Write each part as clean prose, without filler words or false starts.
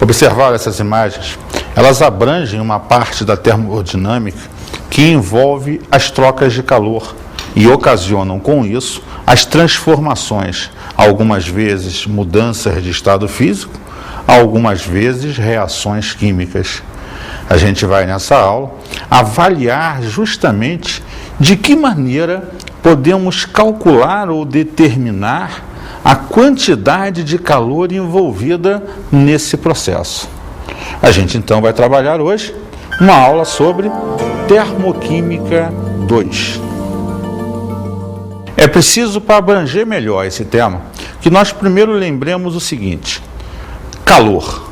Observar essas imagens, elas abrangem uma parte da termodinâmica que envolve as trocas de calor e ocasionam com isso as transformações, algumas vezes mudanças de estado físico, algumas vezes reações químicas. A gente vai nessa aula avaliar justamente de que maneira podemos calcular ou determinar a quantidade de calor envolvida nesse processo. A gente então vai trabalhar hoje uma aula sobre Termoquímica 2. É preciso, para abranger melhor esse tema, que nós primeiro lembremos o seguinte: calor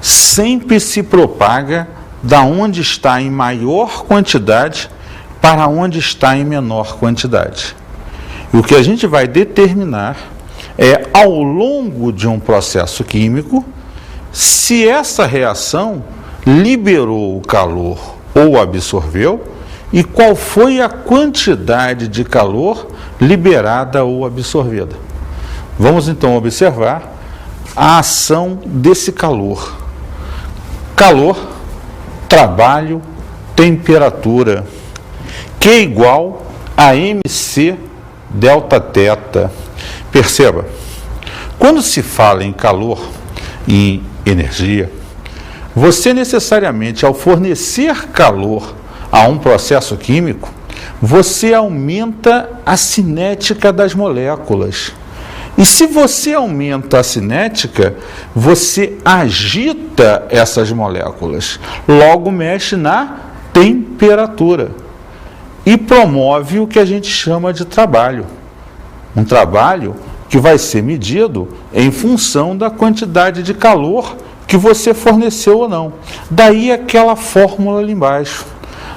sempre se propaga da onde está em maior quantidade para onde está em menor quantidade. E o que a gente vai determinar é, ao longo de um processo químico, se essa reação liberou o calor ou absorveu e qual foi a quantidade de calor liberada ou absorvida. Vamos então observar a ação desse calor. Calor, trabalho, temperatura, Q igual a mc delta θ. Perceba, quando se fala em calor e energia, você necessariamente, ao fornecer calor a um processo químico, você aumenta a cinética das moléculas. E se você aumenta a cinética, você agita essas moléculas, logo mexe na temperatura e promove o que a gente chama de trabalho. Um trabalho que vai ser medido em função da quantidade de calor que você forneceu ou não. Daí aquela fórmula ali embaixo.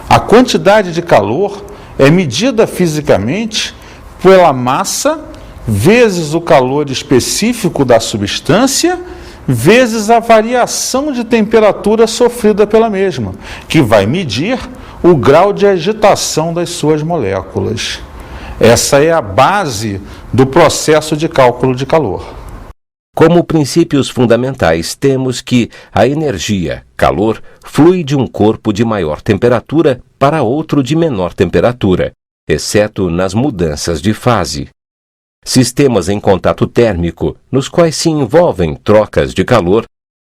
A quantidade de calor é medida fisicamente pela massa vezes o calor específico da substância, vezes a variação de temperatura sofrida pela mesma, que vai medir o grau de agitação das suas moléculas. Essa é a base do processo de cálculo de calor. Como princípios fundamentais, temos que a energia, calor, flui de um corpo de maior temperatura para outro de menor temperatura, exceto nas mudanças de fase. Sistemas em contato térmico, nos quais se envolvem trocas de calor,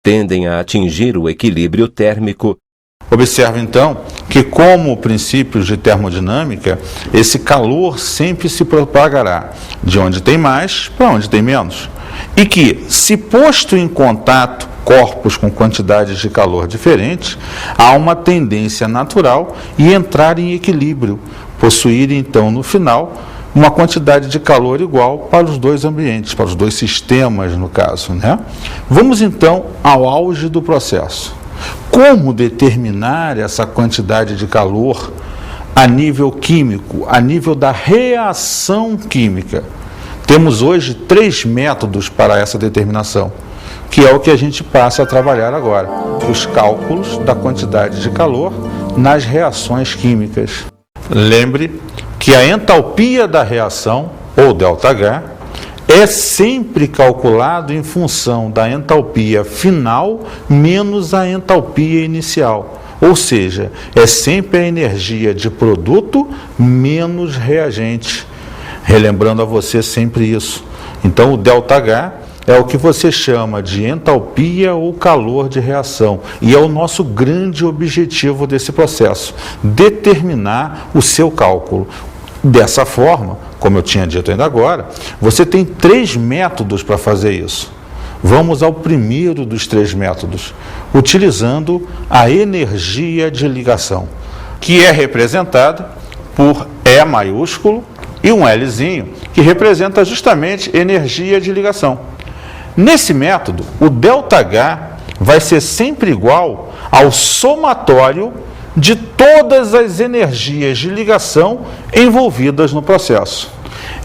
tendem a atingir o equilíbrio térmico. Observe então que, como princípios de termodinâmica, esse calor sempre se propagará de onde tem mais para onde tem menos. E que, se posto em contato corpos com quantidades de calor diferentes, há uma tendência natural e entrar em equilíbrio, possuir então no final uma quantidade de calor igual para os dois ambientes, para os dois sistemas no caso, né? Vamos então ao auge do processo. Como determinar essa quantidade de calor a nível químico, a nível da reação química? Temos hoje 3 métodos para essa determinação, que é o que a gente passa a trabalhar agora, os cálculos da quantidade de calor nas reações químicas. Lembre que a entalpia da reação, ou ΔH, é sempre calculado em função da entalpia final menos a entalpia inicial. Ou seja, é sempre a energia de produto menos reagente. Relembrando a você sempre isso. Então, o ΔH é o que você chama de entalpia ou calor de reação. E é o nosso grande objetivo desse processo, determinar o seu cálculo. Dessa forma, como eu tinha dito ainda agora, você tem 3 métodos para fazer isso. Vamos ao primeiro dos 3 métodos, utilizando a energia de ligação, que é representada por E maiúsculo e um Lzinho, que representa justamente energia de ligação. Nesse método, o ΔH vai ser sempre igual ao somatório de todas as energias de ligação envolvidas no processo.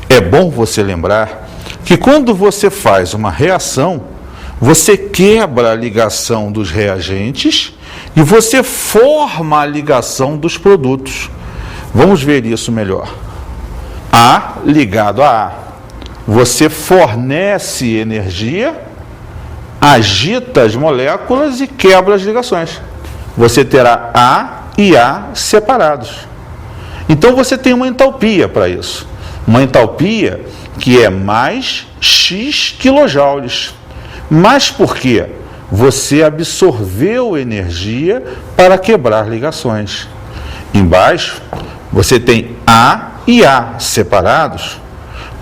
É bom você lembrar que quando você faz uma reação, você quebra a ligação dos reagentes e você forma a ligação dos produtos. Vamos ver isso melhor. A ligado a A. Você fornece energia, agita as moléculas e quebra as ligações. Você terá A e A separados. Então você tem uma entalpia para isso. Uma entalpia que é mais X quilojoules. Mas por quê? Você absorveu energia para quebrar ligações. Embaixo, você tem A e A separados.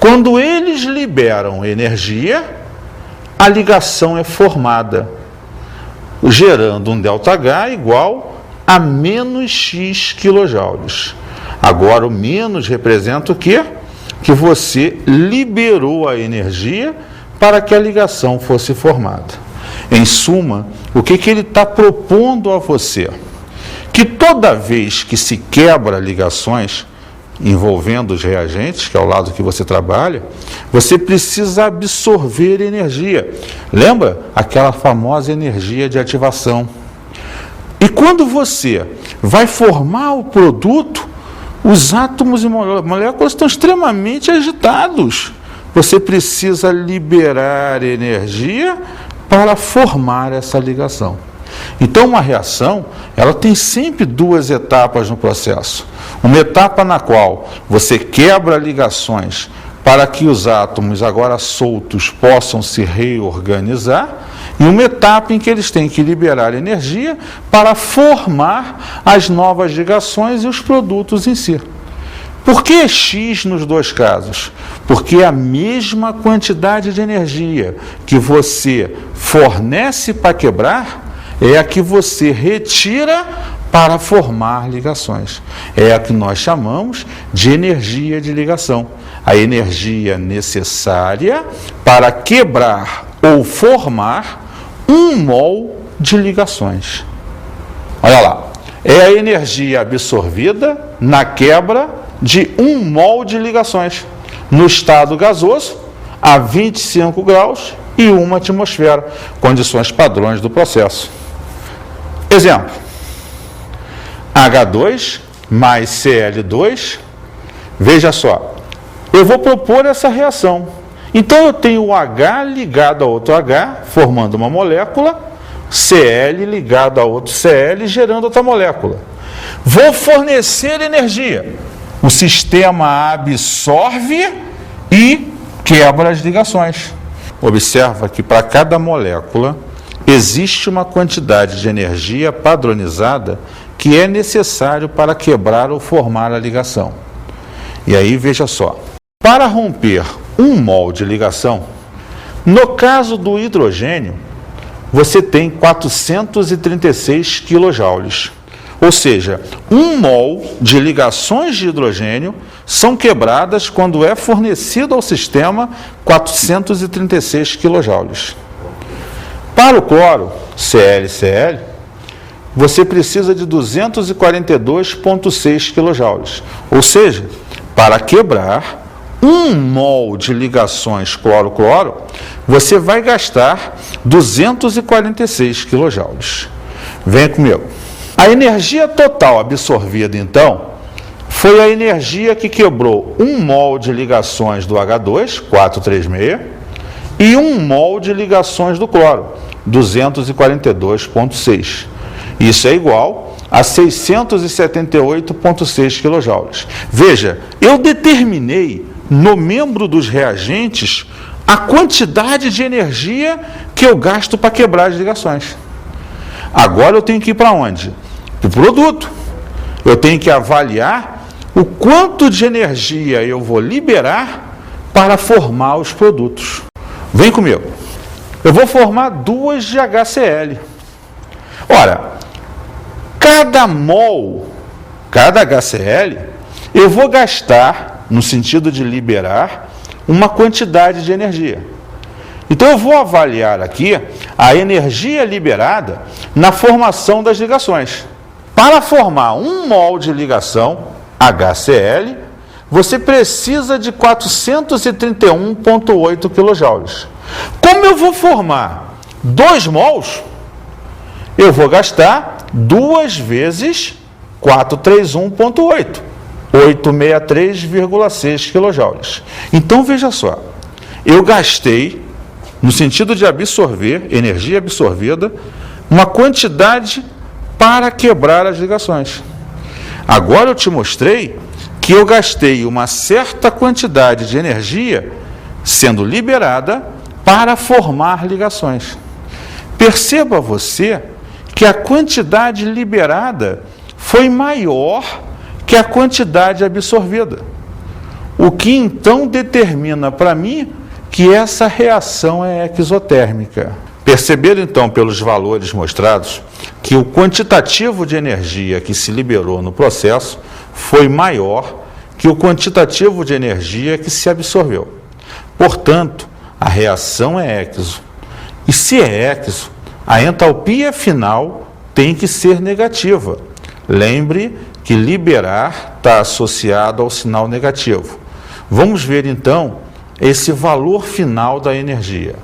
Quando eles liberam energia, a ligação é formada, gerando um ΔH igual a menos X quilojoules. Agora, o menos representa o quê? Que você liberou a energia para que a ligação fosse formada. Em suma, o que ele está propondo a você? Que toda vez que se quebra ligações envolvendo os reagentes, que é o lado que você trabalha, você precisa absorver energia. Lembra? Aquela famosa energia de ativação. E quando você vai formar o produto, os átomos e moléculas estão extremamente agitados. Você precisa liberar energia para formar essa ligação. Então, uma reação, ela tem sempre duas etapas no processo. Uma etapa na qual você quebra ligações para que os átomos agora soltos possam se reorganizar, e uma etapa em que eles têm que liberar energia para formar as novas ligações e os produtos em si. Por que X nos dois casos? Porque a mesma quantidade de energia que você fornece para quebrar é a que você retira para formar ligações. É a que nós chamamos de energia de ligação. A energia necessária para quebrar ou formar 1 mol de ligações. Olha lá, é a energia absorvida na quebra de 1 mol de ligações, no estado gasoso, a 25 graus e 1 atmosfera, condições padrões do processo. Exemplo, H2 mais Cl2, veja só, eu vou propor essa reação. Então eu tenho o H ligado a outro H, formando uma molécula, Cl ligado a outro Cl, gerando outra molécula. Vou fornecer energia. O sistema absorve e quebra as ligações. Observa que para cada molécula existe uma quantidade de energia padronizada que é necessário para quebrar ou formar a ligação. E aí, veja só, para romper 1 mol de ligação, no caso do hidrogênio, você tem 436 quilojoules. Ou seja, 1 mol de ligações de hidrogênio são quebradas quando é fornecido ao sistema 436 quilojoules. Para o cloro, ClCl, você precisa de 242,6 quilojoules. Ou seja, para quebrar 1 mol de ligações cloro-cloro, você vai gastar 246 quilojoules. Venha comigo. A energia total absorvida, então, foi a energia que quebrou 1 mol de ligações do H2, 436, e 1 mol de ligações do cloro, 242,6. Isso é igual a 678,6 quilojoules. Veja, eu determinei no membro dos reagentes a quantidade de energia que eu gasto para quebrar as ligações. Agora eu tenho que ir para onde? Para o produto. Eu tenho que avaliar o quanto de energia eu vou liberar para formar os produtos. Vem comigo. Eu vou formar 2 de HCl. Ora, cada mol, cada HCl, eu vou gastar, no sentido de liberar, uma quantidade de energia. Então eu vou avaliar aqui a energia liberada na formação das ligações. Para formar 1 mol de ligação, HCl, você precisa de 431,8 kJ. Como eu vou formar 2 mols, eu vou gastar 2 vezes 431,8, 863,6 kJ. Então veja só, eu gastei no sentido de absorver, energia absorvida, uma quantidade para quebrar as ligações. Agora eu te mostrei que eu gastei uma certa quantidade de energia sendo liberada para formar ligações. Perceba você que a quantidade liberada foi maior que a quantidade absorvida. O que então determina para mim que essa reação é exotérmica. Perceberam então pelos valores mostrados que o quantitativo de energia que se liberou no processo foi maior que o quantitativo de energia que se absorveu. Portanto, a reação é exo. E se é exo, a entalpia final tem que ser negativa. Lembre que liberar está associado ao sinal negativo. Vamos ver então esse valor final da energia.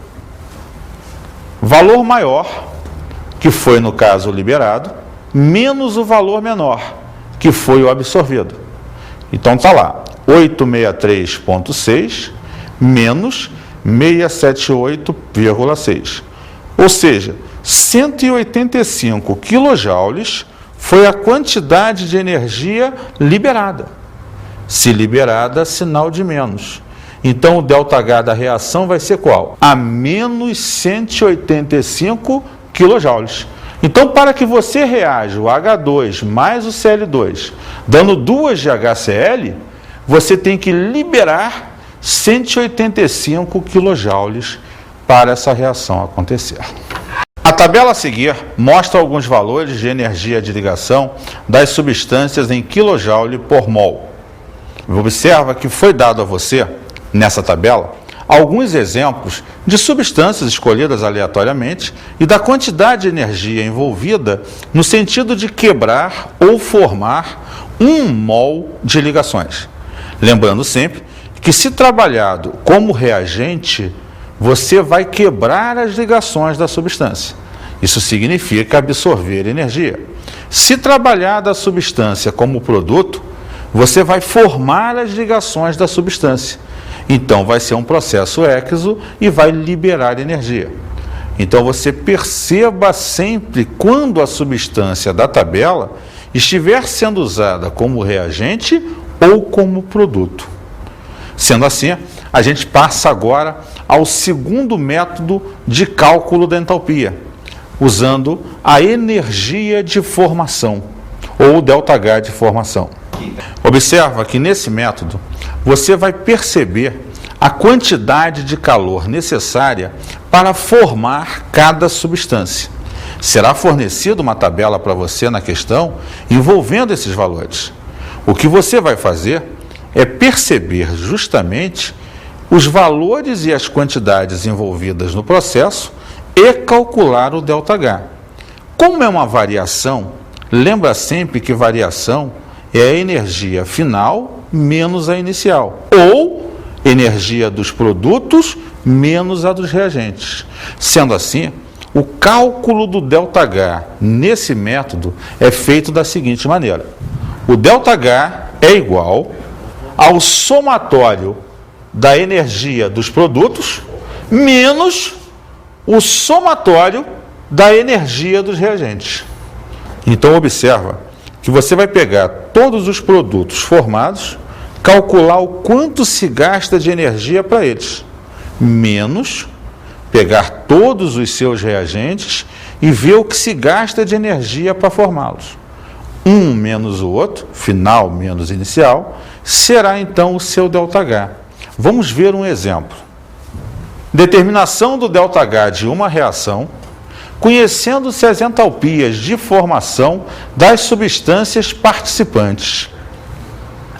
Valor maior, que foi no caso o liberado, menos o valor menor, que foi o absorvido. Então está lá, 863,6 menos 678,6. Ou seja, 185 quilojoules foi a quantidade de energia liberada. Se liberada, sinal de menos. Então o ΔH da reação vai ser qual? A menos 185 quilojoules. Então, para que você reaja o H2 mais o Cl2, dando 2 de HCl, você tem que liberar 185 quilojoules para essa reação acontecer. A tabela a seguir mostra alguns valores de energia de ligação das substâncias em quilojoule por mol. Observa que foi dado a você, nessa tabela, alguns exemplos de substâncias escolhidas aleatoriamente e da quantidade de energia envolvida no sentido de quebrar ou formar 1 mol de ligações. Lembrando sempre que, se trabalhado como reagente, você vai quebrar as ligações da substância. Isso significa absorver energia. Se trabalhada a substância como produto, você vai formar as ligações da substância. Então vai ser um processo exo e vai liberar energia. Então você perceba sempre quando a substância da tabela estiver sendo usada como reagente ou como produto. Sendo assim, a gente passa agora ao segundo método de cálculo da entalpia, usando a energia de formação, ou ΔH de formação. Observa que nesse método você vai perceber a quantidade de calor necessária para formar cada substância. Será fornecida uma tabela para você na questão envolvendo esses valores. O que você vai fazer é perceber justamente os valores e as quantidades envolvidas no processo e calcular o ΔH. Como é uma variação, lembra sempre que variação é a energia final menos a inicial, ou energia dos produtos menos a dos reagentes. Sendo assim, o cálculo do ΔH nesse método é feito da seguinte maneira: o ΔH é igual ao somatório da energia dos produtos menos o somatório da energia dos reagentes. Então observa que você vai pegar todos os produtos formados, calcular o quanto se gasta de energia para eles, menos pegar todos os seus reagentes e ver o que se gasta de energia para formá-los. Um menos o outro, final menos inicial, será então o seu ΔH. Vamos ver um exemplo. Determinação do ΔH de uma reação, conhecendo-se as entalpias de formação das substâncias participantes.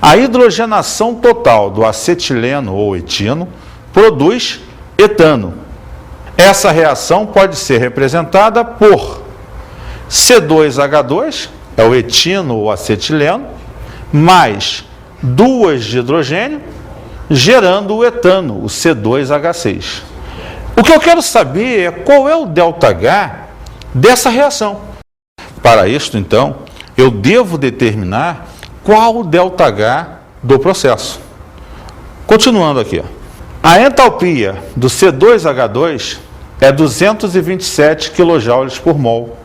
A hidrogenação total do acetileno ou etino produz etano. Essa reação pode ser representada por C2H2, é o etino ou acetileno, mais 2 de hidrogênio, gerando o etano, o C2H6. O que eu quero saber é qual é o ΔH dessa reação. Para isto, então, eu devo determinar qual o ΔH do processo. Continuando aqui. A entalpia do C2H2 é 227 kJ por mol.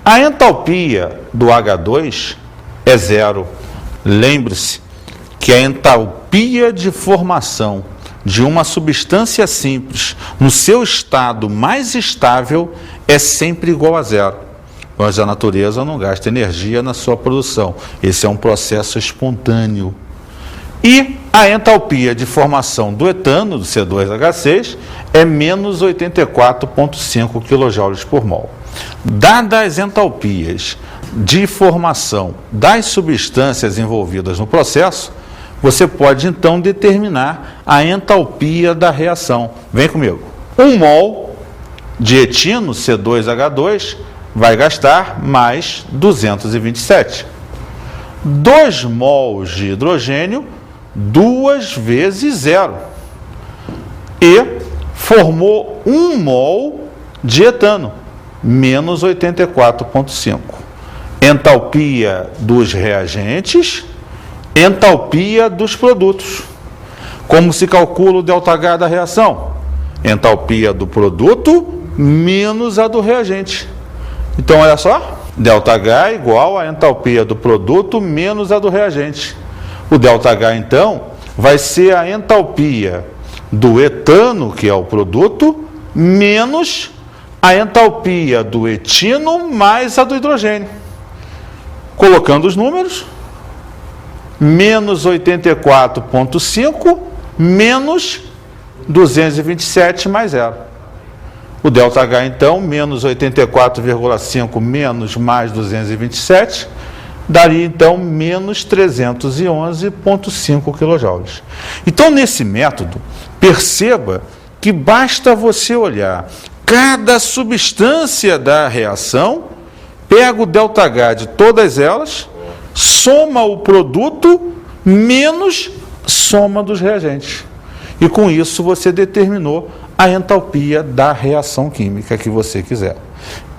A entalpia do H2 é zero. Lembre-se que a entalpia de formação de uma substância simples no seu estado mais estável é sempre igual a zero, pois a natureza não gasta energia na sua produção. Esse é um processo espontâneo. E a entalpia de formação do etano, do C2H6, é menos 84,5 kJ por mol. Dadas as entalpias de formação das substâncias envolvidas no processo, você pode então determinar a entalpia da reação. Vem comigo. 1 mol de etino, C2H2, vai gastar mais 227. 2 mols de hidrogênio, 2 vezes zero. E formou 1 mol de etano, menos 84,5. Entalpia dos reagentes, entalpia dos produtos. Como se calcula o ΔH da reação? Entalpia do produto menos a do reagente. Então, olha só, ΔH é igual a entalpia do produto menos a do reagente. O ΔH, então, vai ser a entalpia do etano, que é o produto, menos a entalpia do etino mais a do hidrogênio. Colocando os números, menos 84,5 menos 227 mais zero. O ΔH, então, menos 84,5 menos mais 227, daria, então, menos 311,5 kJ. Então, nesse método, perceba que basta você olhar cada substância da reação, pega o ΔH de todas elas, soma o produto menos soma dos reagentes. E com isso você determinou a entalpia da reação química que você quiser.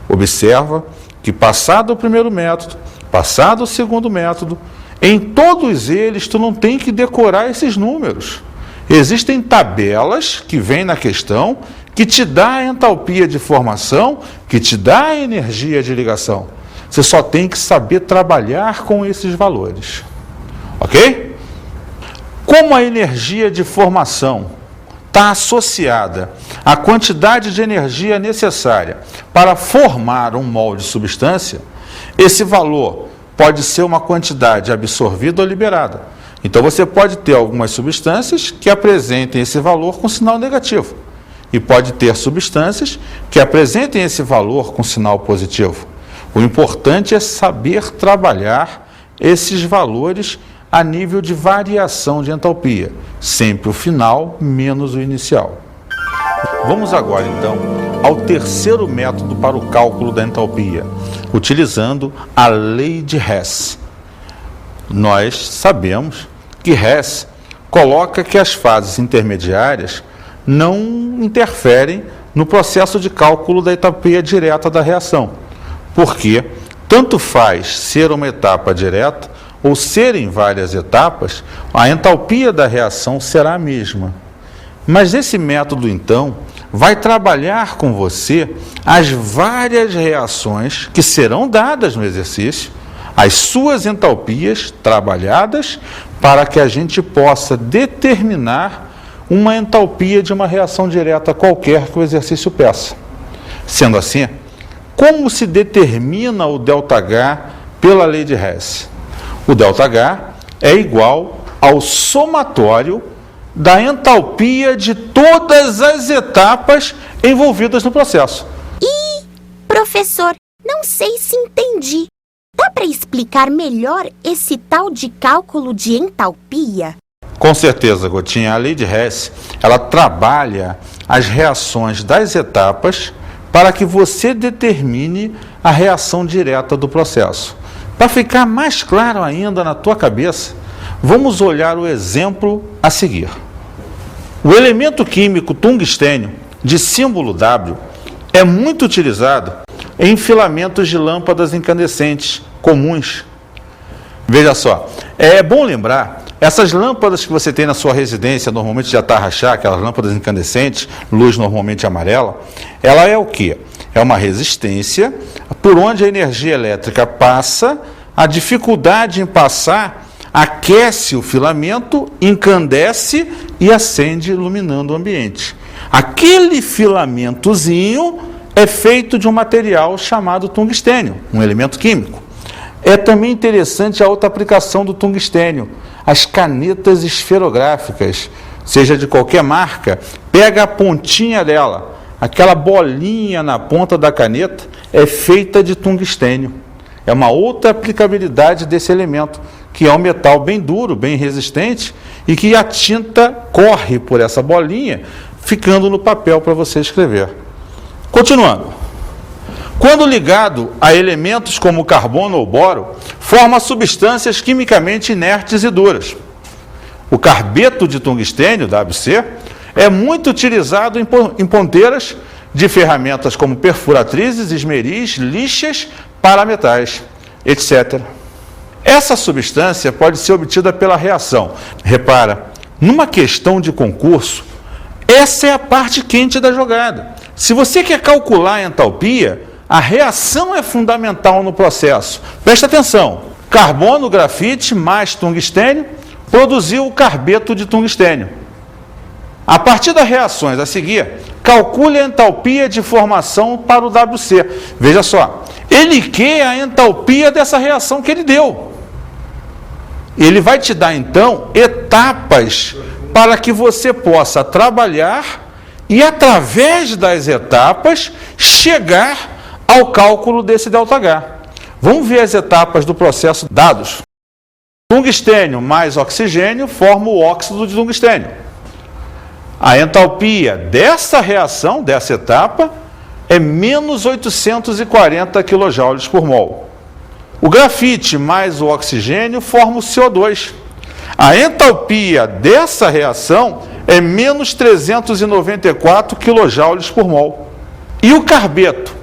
Observa que passado o primeiro método, passado o segundo método, em todos eles tu não tem que decorar esses números. Existem tabelas que vêm na questão que te dá a entalpia de formação, que te dá a energia de ligação. Você só tem que saber trabalhar com esses valores. Ok? Como a energia de formação está associada à quantidade de energia necessária para formar um mol de substância, esse valor pode ser uma quantidade absorvida ou liberada. Então você pode ter algumas substâncias que apresentem esse valor com sinal negativo. E pode ter substâncias que apresentem esse valor com sinal positivo. O importante é saber trabalhar esses valores a nível de variação de entalpia, sempre o final menos o inicial. Vamos agora, então, ao terceiro método para o cálculo da entalpia, utilizando a lei de Hess. Nós sabemos que Hess coloca que as fases intermediárias não interferem no processo de cálculo da entalpia direta da reação, porque tanto faz ser uma etapa direta ou serem várias etapas, a entalpia da reação será a mesma. Mas esse método, então, vai trabalhar com você as várias reações que serão dadas no exercício, as suas entalpias trabalhadas, para que a gente possa determinar uma entalpia de uma reação direta qualquer que o exercício peça. Sendo assim, como se determina o ΔH pela lei de Hess? O ΔH é igual ao somatório da entalpia de todas as etapas envolvidas no processo. Professor, não sei se entendi. Dá para explicar melhor esse tal de cálculo de entalpia? Com certeza, Gotinha. A lei de Hess, ela trabalha as reações das etapas para que você determine a reação direta do processo. Para ficar mais claro ainda na tua cabeça, vamos olhar o exemplo a seguir. O elemento químico tungstênio, de símbolo W, é muito utilizado em filamentos de lâmpadas incandescentes comuns. Veja só, é bom lembrar Essas lâmpadas que você tem na sua residência, normalmente de atarrachá, aquelas lâmpadas incandescentes, luz normalmente amarela, ela é o quê? É uma resistência por onde a energia elétrica passa, a dificuldade em passar aquece o filamento, incandesce e acende, iluminando o ambiente. Aquele filamentozinho é feito de um material chamado tungstênio, um elemento químico. É também interessante a outra aplicação do tungstênio, as canetas esferográficas, seja de qualquer marca, pega a pontinha dela, aquela bolinha na ponta da caneta é feita de tungstênio. É uma outra aplicabilidade desse elemento, que é um metal bem duro, bem resistente, e que a tinta corre por essa bolinha, ficando no papel para você escrever. Continuando. Quando ligado a elementos como carbono ou boro, forma substâncias quimicamente inertes e duras. O carbeto de tungstênio, WC, é muito utilizado em ponteiras de ferramentas como perfuratrizes, esmeris, lixas para metais, etc. Essa substância pode ser obtida pela reação. Repara, numa questão de concurso, essa é a parte quente da jogada. Se você quer calcular a entalpia, a reação é fundamental no processo. Presta atenção, carbono, grafite mais tungstênio produziu o carbeto de tungstênio. A partir das reações a seguir, calcule a entalpia de formação para o WC. Veja só, ele quer a entalpia dessa reação que ele deu. Ele vai te dar, então, etapas para que você possa trabalhar e, através das etapas, chegar ao cálculo desse ΔH. Vamos ver as etapas do processo dados. Tungstênio mais oxigênio forma o óxido de tungstênio. A entalpia dessa reação, dessa etapa, é menos 840 kJ por mol. O grafite mais o oxigênio forma o CO2. A entalpia dessa reação é menos 394 kJ por mol. E o carbeto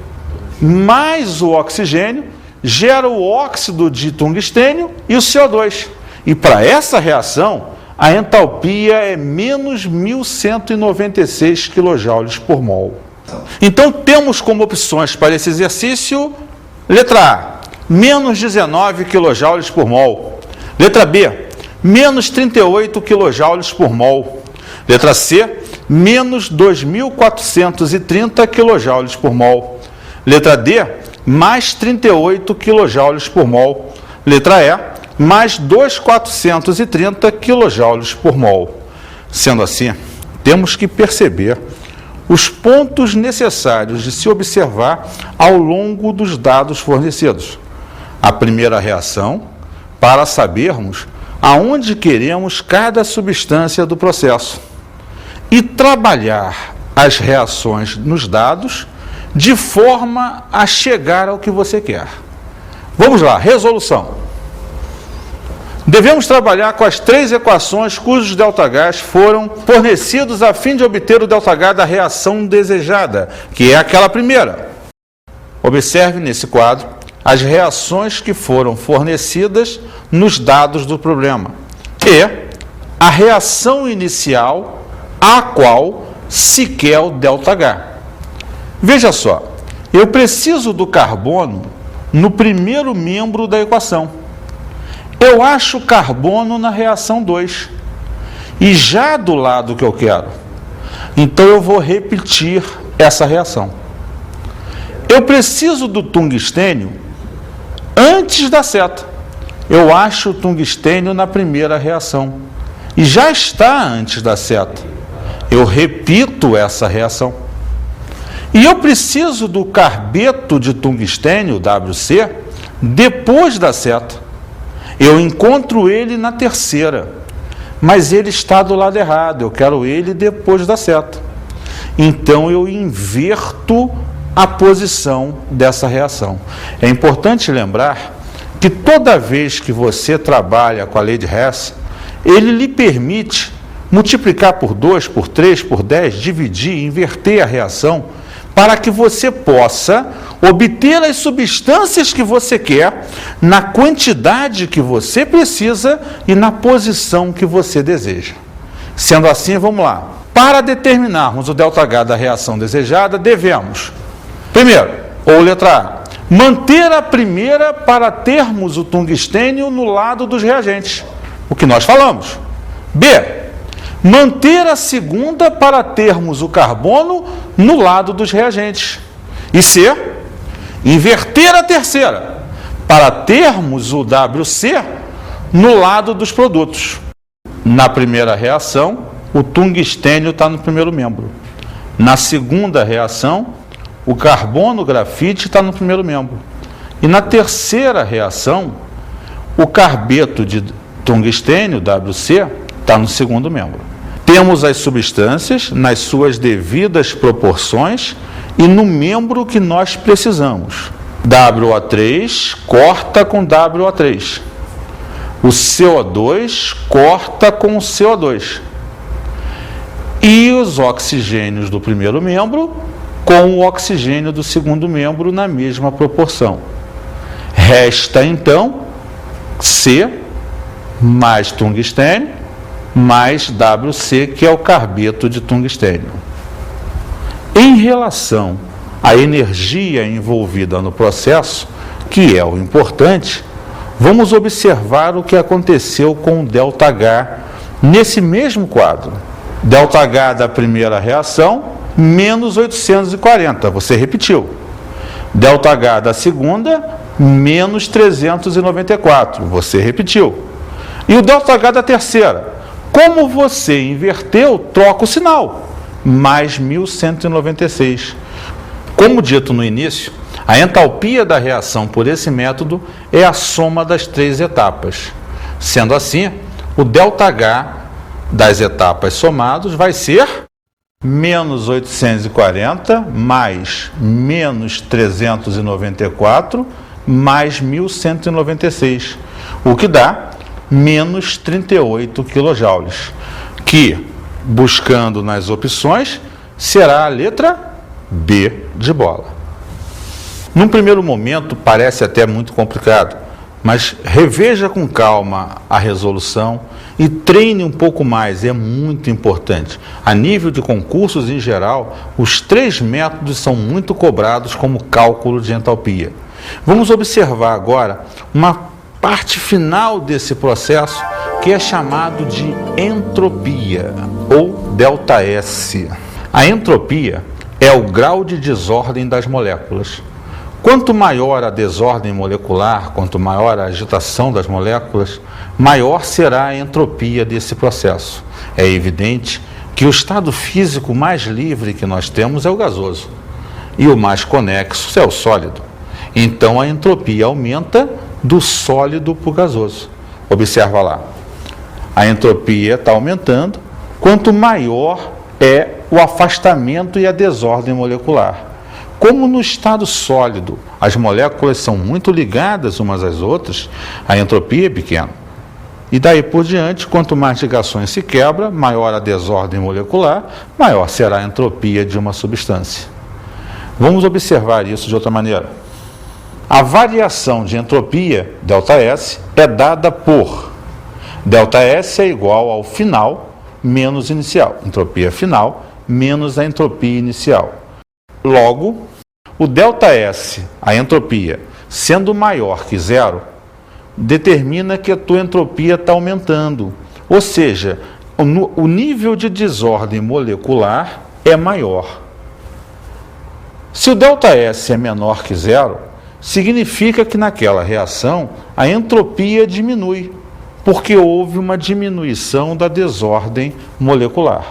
mais o oxigênio gera o óxido de tungstênio e o CO2. E para essa reação, a entalpia é menos 1.196 kJ por mol. Então, temos como opções para esse exercício, letra A, menos 19 kJ por mol. Letra B, menos 38 kJ por mol. Letra C, menos 2.430 kJ por mol. Letra D, mais 38 kJ por mol. Letra E, mais 2.430 kJ por mol. Sendo assim, temos que perceber os pontos necessários de se observar ao longo dos dados fornecidos. A primeira reação, para sabermos aonde queremos cada substância do processo. E trabalhar as reações nos dados de forma a chegar ao que você quer. Vamos lá, resolução. Devemos trabalhar com as 3 equações cujos ΔHs foram fornecidos a fim de obter o ΔH da reação desejada, que é aquela primeira. Observe nesse quadro as reações que foram fornecidas nos dados do problema e a reação inicial a qual se quer o ΔH. Veja só, eu preciso do carbono no primeiro membro da equação. Eu acho carbono na reação 2, e já do lado que eu quero. Então eu vou repetir essa reação. Eu preciso do tungstênio antes da seta. Eu acho o tungstênio na primeira reação, e já está antes da seta. Eu repito essa reação. E eu preciso do carbeto de tungstênio, WC, depois da seta. Eu encontro ele na terceira, mas ele está do lado errado, eu quero ele depois da seta. Então eu inverto a posição dessa reação. É importante lembrar que toda vez que você trabalha com a lei de Hess, ele lhe permite multiplicar por 2, por 3, por 10, dividir, inverter a reação, para que você possa obter as substâncias que você quer, na quantidade que você precisa e na posição que você deseja. Sendo assim, vamos lá. Para determinarmos o ΔH da reação desejada, devemos, primeiro, ou letra A, manter a primeira para termos o tungstênio no lado dos reagentes, o que nós falamos. B, manter a segunda para termos o carbono no lado dos reagentes. E C, inverter a terceira para termos o WC no lado dos produtos. Na primeira reação, o tungstênio está no primeiro membro. Na segunda reação, o carbono grafite está no primeiro membro. E na terceira reação, o carbeto de tungstênio, WC, está no segundo membro. Temos as substâncias nas suas devidas proporções e no membro que nós precisamos. WO3 corta com WO3. O CO2 corta com o CO2. E os oxigênios do primeiro membro com o oxigênio do segundo membro na mesma proporção. Resta, então, C mais tungstênio mais WC, que é o carbeto de tungstênio. Em relação à energia envolvida no processo, que é o importante, vamos observar o que aconteceu com o ΔH nesse mesmo quadro. ΔH da primeira reação, menos 840, você repetiu. ΔH da segunda, menos 394, você repetiu. E o ΔH da terceira, como você inverteu, troca o sinal, mais 1196. Como dito no início, a entalpia da reação por esse método é a soma das três etapas. Sendo assim, o ΔH das etapas somados vai ser menos 840 mais menos 394 mais 1196, o que dá menos 38 kJ, que, buscando nas opções, será a letra B de bola. Num primeiro momento parece até muito complicado, mas reveja com calma a resolução e treine um pouco mais, é muito importante. A nível de concursos em geral, os três métodos são muito cobrados como cálculo de entalpia. Vamos observar agora uma parte final desse processo, que é chamado de entropia, ou ΔS. A entropia é o grau de desordem das moléculas. Quanto maior a desordem molecular, quanto maior a agitação das moléculas, maior será a entropia desse processo. É evidente que o estado físico mais livre que nós temos é o gasoso, e o mais conexo é o sólido. Então a entropia aumenta do sólido para o gasoso. Observa lá. A entropia está aumentando quanto maior é o afastamento e a desordem molecular. Como no estado sólido as moléculas são muito ligadas umas às outras, a entropia é pequena. E daí por diante, quanto mais ligações se quebra, maior a desordem molecular, maior será a entropia de uma substância. Vamos observar isso de outra maneira. A variação de entropia, ΔS, é dada por ΔS é igual ao final menos inicial. Entropia final menos a entropia inicial. Logo, o ΔS, a entropia, sendo maior que zero, determina que a tua entropia está aumentando. Ou seja, o nível de desordem molecular é maior. Se o ΔS é menor que zero, significa que naquela reação a entropia diminui, porque houve uma diminuição da desordem molecular.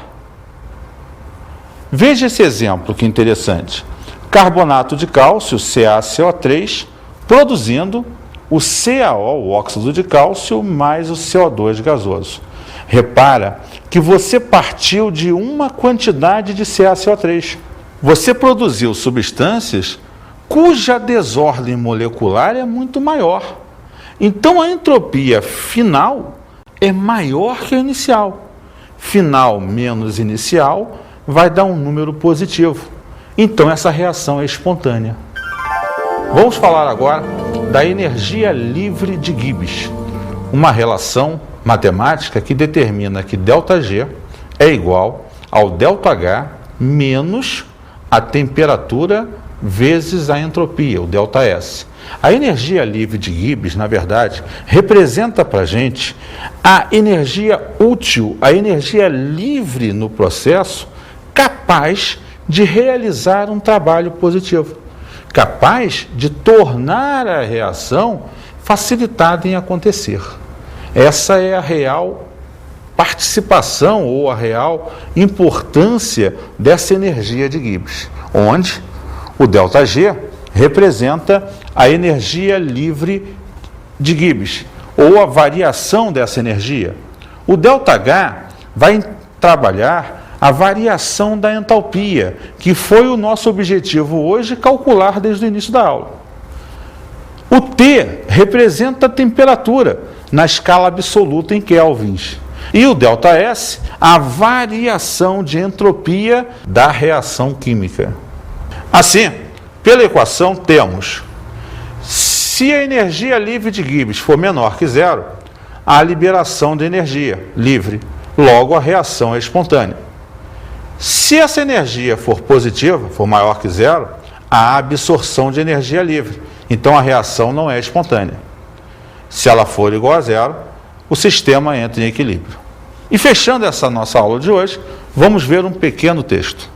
Veja esse exemplo que interessante. Carbonato de cálcio, CaCO3, produzindo o CaO, o óxido de cálcio, mais o CO2 gasoso. Repara que você partiu de uma quantidade de CaCO3. Você produziu substâncias cuja desordem molecular é muito maior. Então a entropia final é maior que a inicial. Final menos inicial vai dar um número positivo. então essa reação é espontânea. Vamos falar agora da energia livre de Gibbs, uma relação matemática que determina que ΔG é igual ao ΔH menos a temperatura vezes a entropia, o ΔS. A energia livre de Gibbs, na verdade, representa para a gente a energia útil, a energia livre no processo, capaz de realizar um trabalho positivo, capaz de tornar a reação facilitada em acontecer. Essa é a real participação ou a real importância dessa energia de Gibbs, onde o ΔG representa a energia livre de Gibbs, ou a variação dessa energia. O ΔH vai trabalhar a variação da entalpia, que foi o nosso objetivo hoje calcular desde o início da aula. O T representa a temperatura na escala absoluta em kelvins. E o ΔS, a variação de entropia da reação química. Assim, pela equação temos, se a energia livre de Gibbs for menor que zero, há liberação de energia livre, logo a reação é espontânea. Se essa energia for positiva, for maior que zero, há absorção de energia livre, então a reação não é espontânea. Se ela for igual a zero, o sistema entra em equilíbrio. E fechando essa nossa aula de hoje, vamos ver um pequeno texto.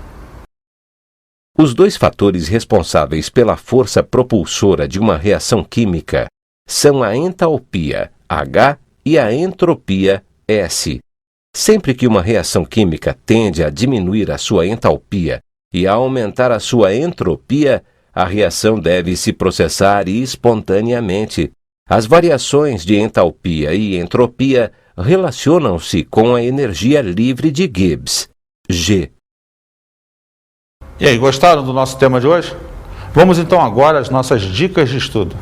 Os dois fatores responsáveis pela força propulsora de uma reação química são a entalpia, H, e a entropia, S. Sempre que uma reação química tende a diminuir a sua entalpia e a aumentar a sua entropia, a reação deve se processar espontaneamente. As variações de entalpia e entropia relacionam-se com a energia livre de Gibbs, G. E aí, gostaram do nosso tema de hoje? Vamos então agora às nossas dicas de estudo.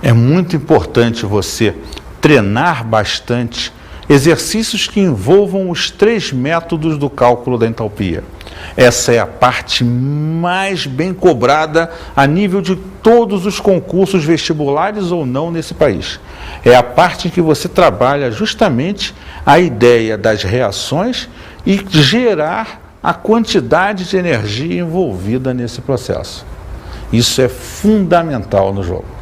É muito importante você treinar bastante exercícios que envolvam os 3 métodos do cálculo da entalpia. Essa é a parte mais bem cobrada a nível de todos os concursos vestibulares ou não nesse país. É a parte em que você trabalha justamente a ideia das reações e gerar a quantidade de energia envolvida nesse processo. Isso é fundamental no jogo.